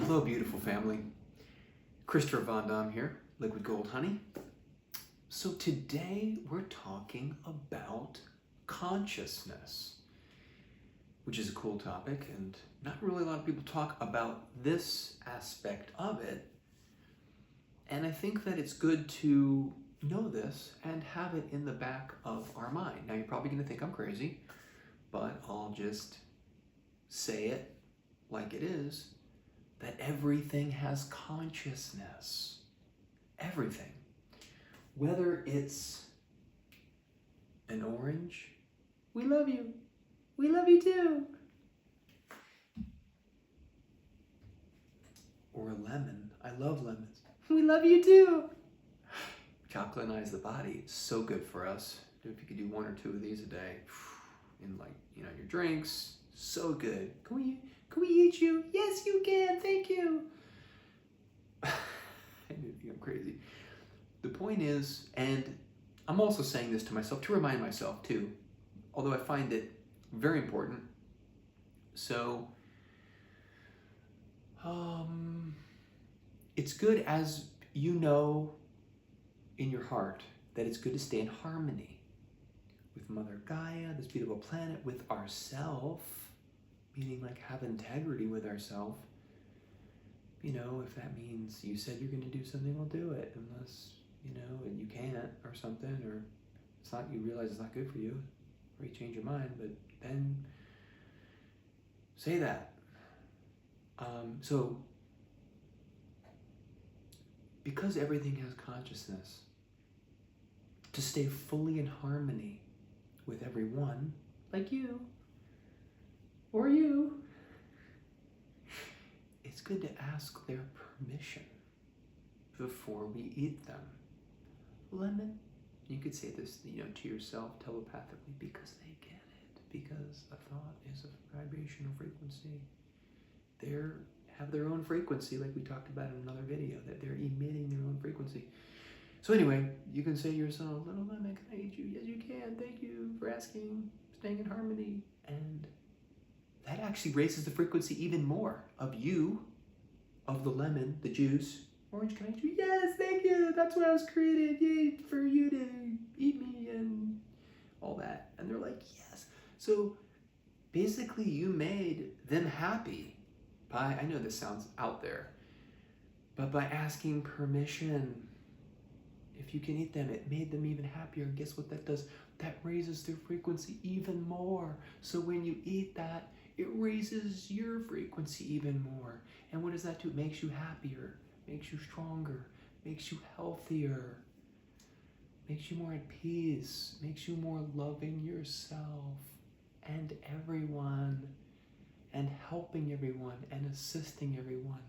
Hello, beautiful family. Christopher Von Dam here, Liquid Gold Honey. So today we're talking about consciousness, which is a cool topic, and not really a lot of people talk about this aspect of it. And I think that it's good to know this and have it in the back of our mind. Now, you're probably going to think I'm crazy, but I'll just say it like it is, that everything has consciousness. Everything. Whether it's an orange, we love you. We love you too. Or a lemon. I love lemons. We love you too. Chocolatize the body. So good for us. If you could do 1 or 2 of these a day in your drinks, so good. Can we eat you? Yes, you can. Thank you. I think I'm crazy. The point is, and I'm also saying this to myself to remind myself too, although I find it very important. So, it's good, as you know in your heart, that it's good to stay in harmony with Mother Gaia, this beautiful planet, with ourself, meaning like have integrity with ourself. If that means you said you're going to do something, we'll do it, unless, and you can't or something, or it's not, you realize it's not good for you, or you change your mind, but then say that. So, because everything has consciousness, to stay fully in harmony with everyone, like you, or you, it's good to ask their permission before we eat them. Lemon, you could say this, to yourself telepathically, because they get it, because a thought is a vibrational frequency. They have their own frequency, like we talked about in another video, that they're emitting their own frequency. So anyway, you can say to yourself, little lemon, can I eat you? Yes, you can. Thank you for asking, staying in harmony. And that actually raises the frequency even more of you, of the lemon, the juice. Orange, can I eat you? Yes, thank you. That's why I was created. Yay, for you to eat me and all that. And they're like, yes. So basically you made them happy by, I know this sounds out there, but by asking permission. If you can eat them, it made them even happier. And guess what that does? That raises their frequency even more. So when you eat that, it raises your frequency even more. And what does that do? It makes you happier, makes you stronger, makes you healthier, makes you more at peace, makes you more loving yourself and everyone, and helping everyone and assisting everyone.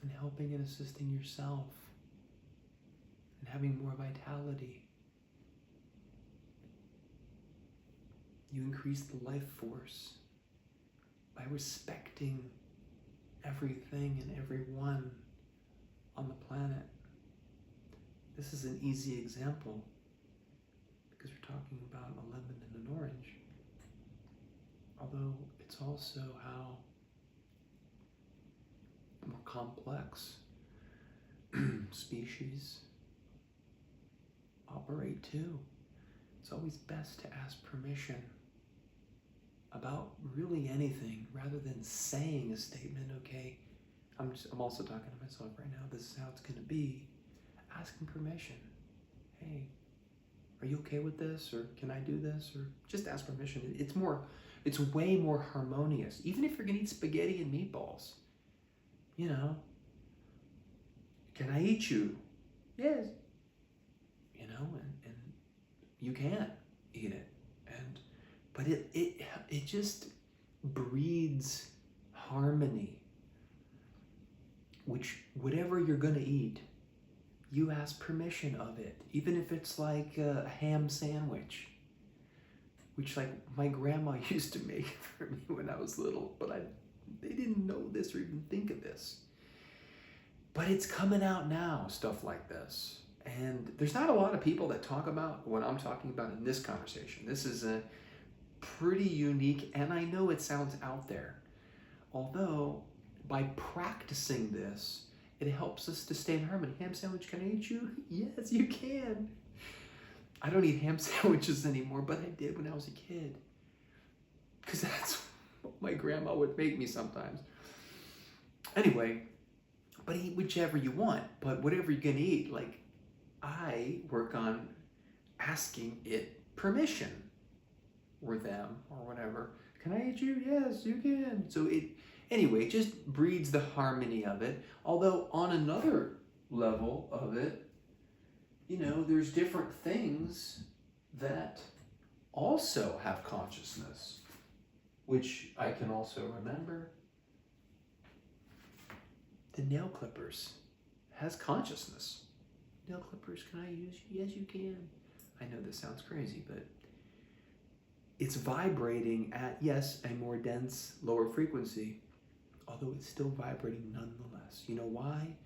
And helping and assisting yourself, and having more vitality. You increase the life force by respecting everything and everyone on the planet. This is an easy example because we're talking about a lemon and an orange. Although it's also how more complex species operate too. It's always best to ask permission about really anything rather than saying a statement, okay, I'm also talking to myself right now, this is how it's going to be. Asking permission. Hey, are you okay with this? Or can I do this? Or just ask permission. It's way more harmonious. Even if you're going to eat spaghetti and meatballs, can I eat you? Yes. And you can't eat it. But it just breeds harmony, which whatever you're gonna eat, you ask permission of it. Even if it's like a ham sandwich, which like my grandma used to make for me when I was little, but they didn't know this or even think of this. But it's coming out now, stuff like this. And there's not a lot of people that talk about what I'm talking about in this conversation. This is a pretty unique, and I know it sounds out there, Although, by practicing this, it helps us to stay in harmony. Ham sandwich, can I eat you? Yes, you can. I don't eat ham sandwiches anymore, but I did when I was a kid. Because that's what my grandma would make me sometimes. Anyway, but eat whichever you want. But whatever you're going to eat, like, I work on asking it permission, or them, or whatever. Can I eat you? Yes, you can. So anyway, it just breeds the harmony of it. Although on another level of it, there's different things that also have consciousness, which I can also remember. The nail clippers has consciousness. Nail clippers, can I use you? Yes, you can. I know this sounds crazy, but it's vibrating at, yes, a more dense, lower frequency, although it's still vibrating nonetheless. You know why?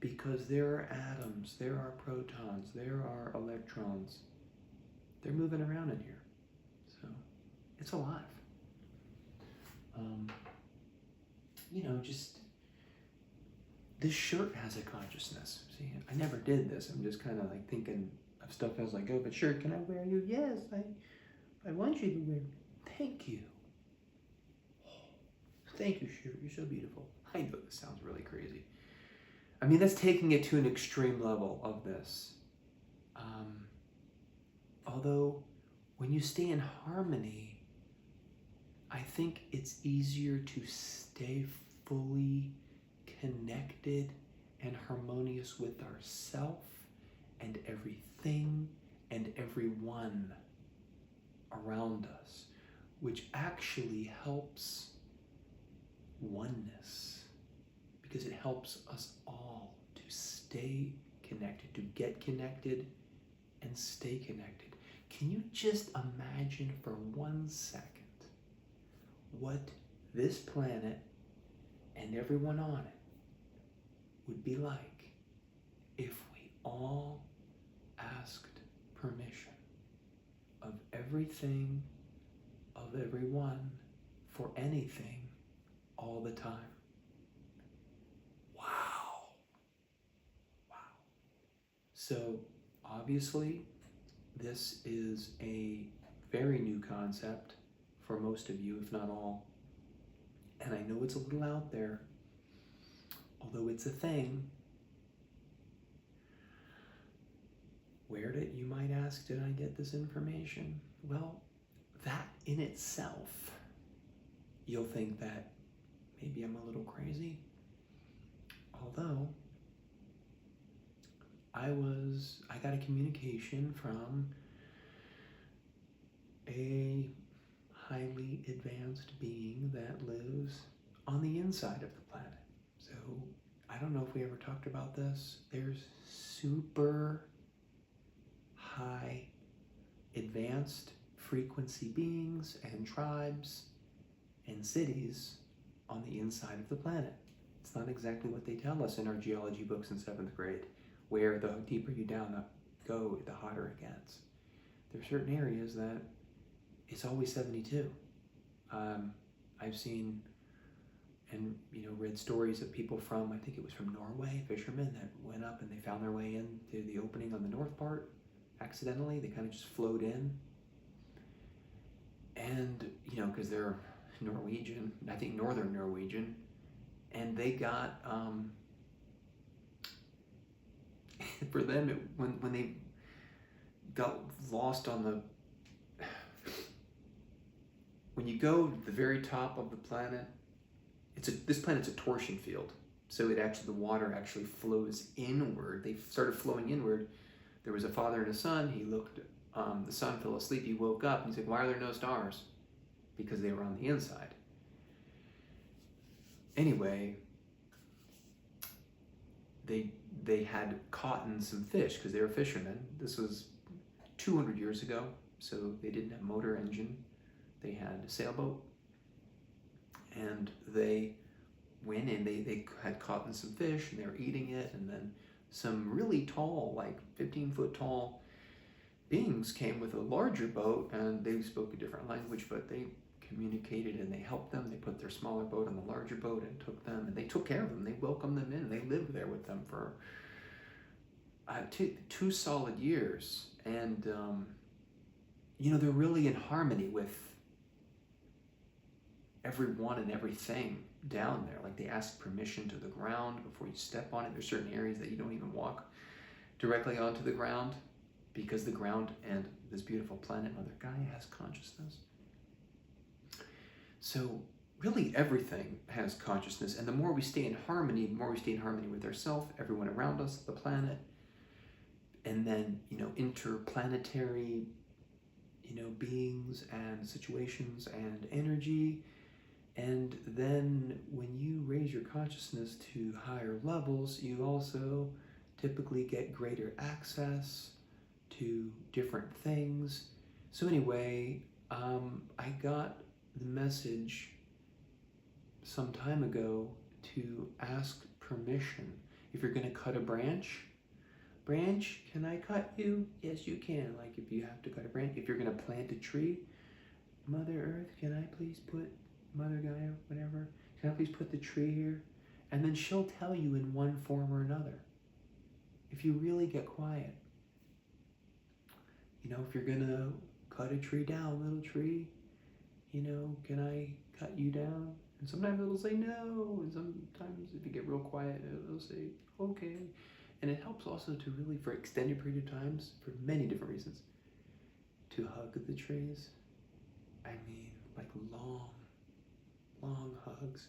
Because there are atoms, there are protons, there are electrons. They're moving around in here. So it's alive. Just this shirt has a consciousness. See, I never did this. I'm just kind of like thinking of stuff as I go. But sure, can I wear you? Yes, I want you to wear. Thank you. Thank you, shirt. You're so beautiful. I know this sounds really crazy. I mean, that's taking it to an extreme level of this. Although, when you stay in harmony, I think it's easier to stay fully connected and harmonious with ourself and everything and everyone around us, which actually helps oneness, because it helps us all to stay connected, to get connected and stay connected. Can you just imagine for 1 second what this planet and everyone on it would be like if we all asked permission of everything, of everyone, for anything, all the time? Wow. So obviously, this is a very new concept for most of you, if not all. And I know it's a little out there, although it's a thing. You might ask, did I get this information? Well, that in itself, you'll think that maybe I'm a little crazy. Although, I got a communication from a highly advanced being that lives on the inside of the planet. So, I don't know if we ever talked about this. There's super high advanced frequency beings and tribes and cities on the inside of the planet. It's not exactly what they tell us in our geology books in 7th grade, where the deeper you down go, the hotter it gets. There are certain areas that it's always 72. I've seen and read stories of people from, I think it was from Norway, fishermen that went up and they found their way into the opening on the north part accidentally. They kind of just flowed in. And, because they're Norwegian, I think northern Norwegian, and they got, for them, when they got lost on when you go to the very top of the planet, this planet's a torsion field. So the water actually flows inward. They started flowing inward. There was a father and a son. He looked, the son fell asleep. He woke up and he said, why are there no stars? Because they were on the inside. Anyway, they had caught some fish because they were fishermen. This was 200 years ago, so they didn't have motor engine. They had a sailboat, and they went in. They had caught some fish, and they were eating it, and then some really tall, like 15-foot tall beings came with a larger boat, and they spoke a different language, but they communicated, and they helped them. They put their smaller boat on the larger boat and took them, and they took care of them. They welcomed them in, and they lived there with them for two solid years. And they're really in harmony with everyone and everything down there. Like, they ask permission to the ground before you step on it. There's certain areas that you don't even walk directly onto the ground, because the ground and this beautiful planet, Mother Gaia, has consciousness. So really everything has consciousness, and the more we stay in harmony, the more we stay in harmony with ourselves, everyone around us, the planet, and then, interplanetary, beings and situations and energy. And then when you raise your consciousness to higher levels, you also typically get greater access to different things. So anyway, I got the message some time ago to ask permission. If you're going to cut a branch, can I cut you? Yes, you can. Like, if you have to cut a branch. If you're going to plant a tree, Mother Earth, can I please put, Mother Gaia, whatever, can I please put the tree here? And then she'll tell you in one form or another. If you really get quiet. If you're going to cut a tree down, little tree, can I cut you down? And sometimes it'll say no, and sometimes if you get real quiet, it'll say okay. And it helps also to really, for extended period of times, for many different reasons, to hug the trees. I mean, like long hugs.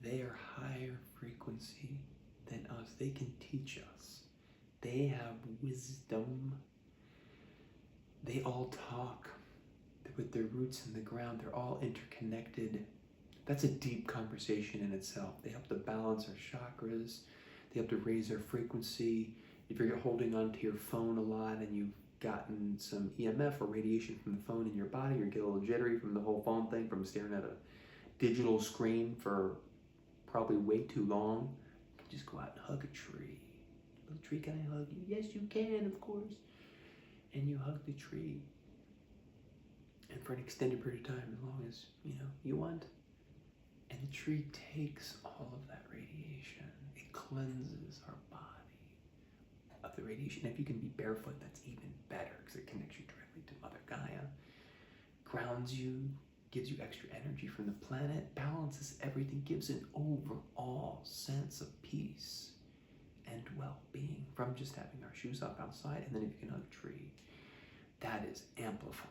They are higher frequency than us. They can teach us. They have wisdom. They all talk with their roots in the ground. They're all interconnected. That's a deep conversation in itself. They help to balance our chakras. They help to raise our frequency. If you're holding onto your phone a lot and you've gotten some EMF or radiation from the phone in your body, or get a little jittery from the whole phone thing, from staring at a digital screen for probably way too long, you can just go out and hug a tree. Little tree, can I hug you? Yes, you can, of course. And you hug the tree. And for an extended period of time, as long as, you want. And the tree takes all of that radiation. It cleanses our body of the radiation. If you can be barefoot, that's even better, because it connects you directly to Mother Gaia. Grounds you, gives you extra energy from the planet, balances everything, gives an overall sense of peace and well-being from just having our shoes off outside. And then if you can hug a tree, that is amplified.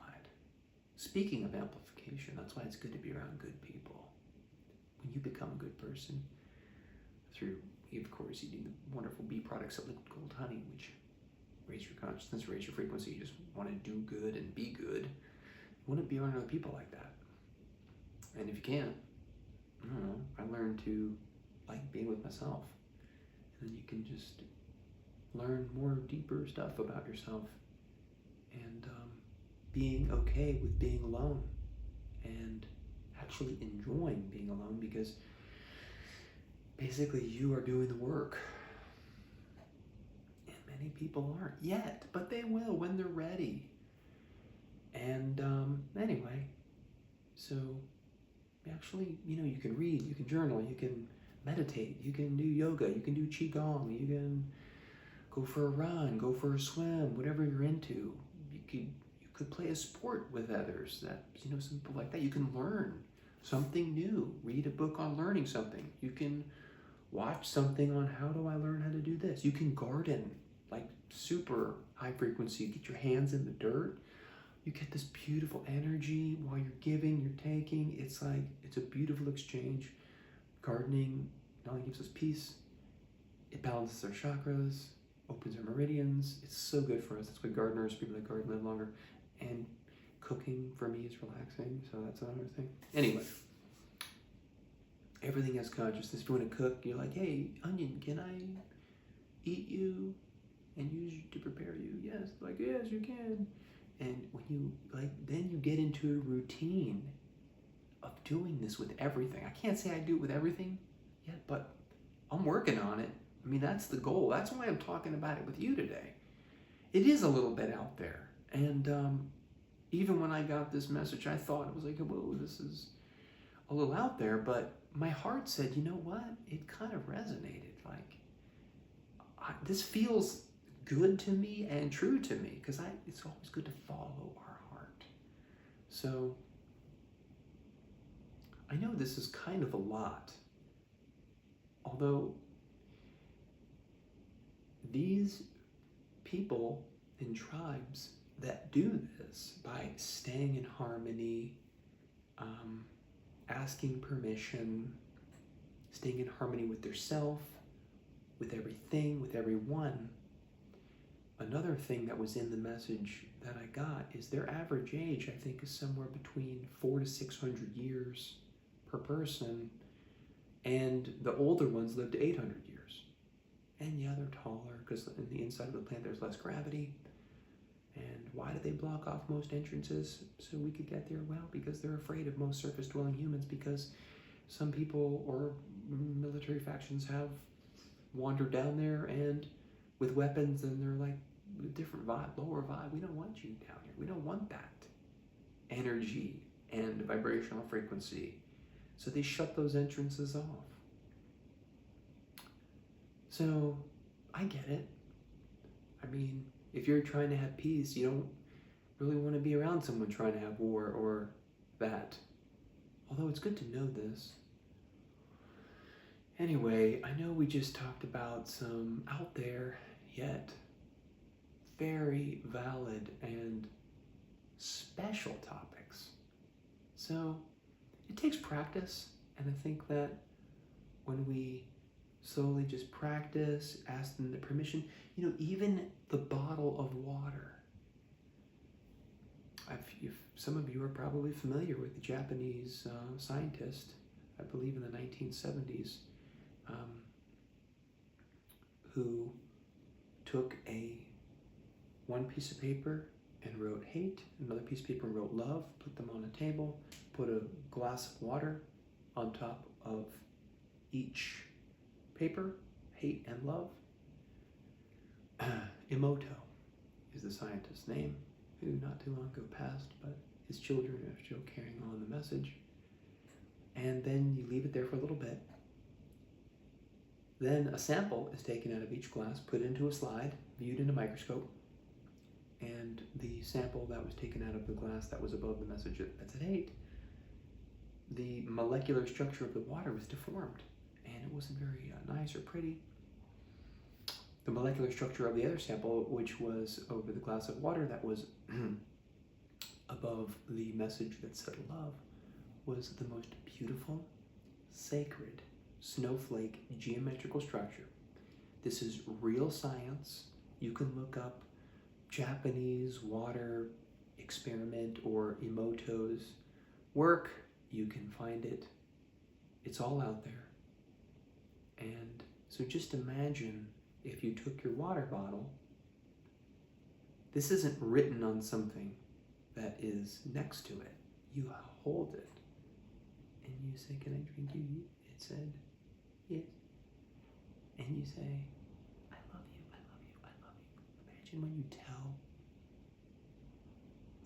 Speaking of amplification, that's why it's good to be around good people. When you become a good person, through, of course, eating the wonderful bee products of liquid gold honey, which raise your consciousness, raise your frequency. You just want to do good and be good. You want to be around other people like that. And if you can't, I don't know, I learned to like being with myself. And then you can just learn more deeper stuff about yourself, and being okay with being alone, and actually enjoying being alone, because basically you are doing the work. And many people aren't yet, but they will when they're ready. And anyway, so actually, you can read, you can journal, you can meditate, you can do yoga, you can do qigong, you can go for a run, go for a swim, whatever you're into. You could play a sport with others, that, something like that. You can learn something new, read a book on learning something. You can watch something on how do I learn how to do this. You can garden, like super high frequency, get your hands in the dirt. You get this beautiful energy while you're giving, you're taking. It's like, it's a beautiful exchange. Gardening not only gives us peace, it balances our chakras, opens our meridians. It's so good for us. That's why gardeners, people that garden, live longer. And cooking for me is relaxing, so that's another thing. Anyway, everything has consciousness. If you want to cook, you're like, hey, onion, can I eat you and use you to prepare you? Yes, like, yes, you can. And when you, then you get into a routine of doing this with everything. I can't say I do it with everything yet, but I'm working on it. I mean, that's the goal. That's why I'm talking about it with you today. It is a little bit out there. And, even when I got this message, I thought it was like, whoa, this is a little out there, but my heart said, you know what? It kind of resonated. Like, this feels good to me and true to me, because it's always good to follow our heart. So I know this is kind of a lot, although these people in tribes that do this by staying in harmony, asking permission, staying in harmony with their self, with everything, with everyone. Another thing that was in the message that I got is their average age, I think, is somewhere between 400 to 600 years per person, and the older ones live to 800 years. And yeah, they're taller because in the inside of the plant there's less gravity. And why do they block off most entrances so we could get there? Well, because they're afraid of most surface-dwelling humans, because some people or military factions have wandered down there and with weapons, and they're like, different vibe, lower vibe. We don't want you down here. We don't want that energy and vibrational frequency. So they shut those entrances off. So I get it. I mean, if you're trying to have peace, you don't really want to be around someone trying to have war or that. Although it's good to know this. Anyway, I know we just talked about some out there, yet very valid and special topics. So it takes practice, and I think that when we slowly just practice, ask them the permission, even the bottle of water. Some of you are probably familiar with the Japanese scientist, I believe in the 1970s, who took one piece of paper and wrote hate, another piece of paper and wrote love, put them on a table, put a glass of water on top of each paper, hate and love. Emoto is the scientist's name, who not too long ago passed, but his children are still carrying on the message. And then you leave it there for a little bit. Then a sample is taken out of each glass, put into a slide, viewed in a microscope, and the sample that was taken out of the glass that was above the message that said hate, the molecular structure of the water was deformed, and it wasn't very nice or pretty. The molecular structure of the other sample, which was over the glass of water that was above the message that said love, was the most beautiful, sacred, snowflake geometrical structure. This is real science. You can look up Japanese water experiment or Emoto's work. You can find it. It's all out there. And so just imagine if you took your water bottle. This isn't written on something that is next to it. You hold it and you say, "Can I drink you?" It said, "Yes." And you say, "I love you, I love you, I love you." Imagine when you tell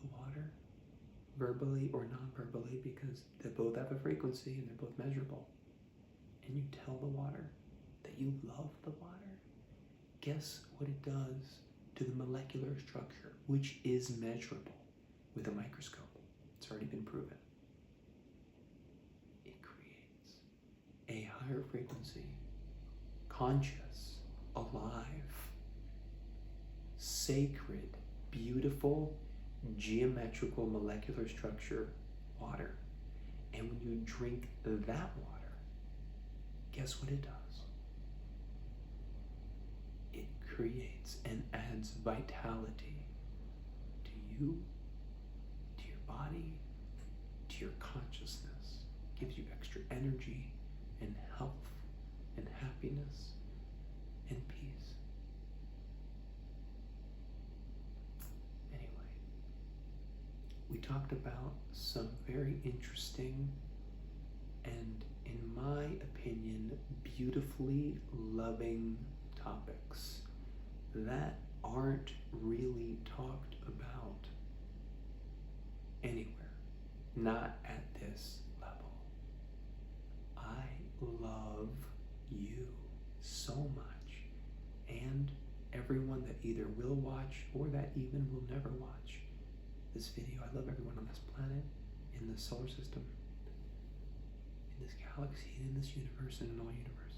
the water, verbally or non-verbally, because they both have a frequency and they're both measurable, and you tell the water that you love the water, guess what it does to the molecular structure, which is measurable with a microscope. It's already been proven. It creates a higher frequency, conscious, alive, sacred, beautiful, geometrical molecular structure water. And when you drink that water, guess what it does? It creates and adds vitality to you, to your body, to your consciousness. Gives you extra energy and health and happiness and peace. Anyway, we talked about some very interesting and, in my opinion, beautifully loving topics that aren't really talked about anywhere, not at this level. I love you so much, and everyone that either will watch or that even will never watch this video. I love everyone on this planet, in this solar system, in this galaxy, in this universe, and in all universes.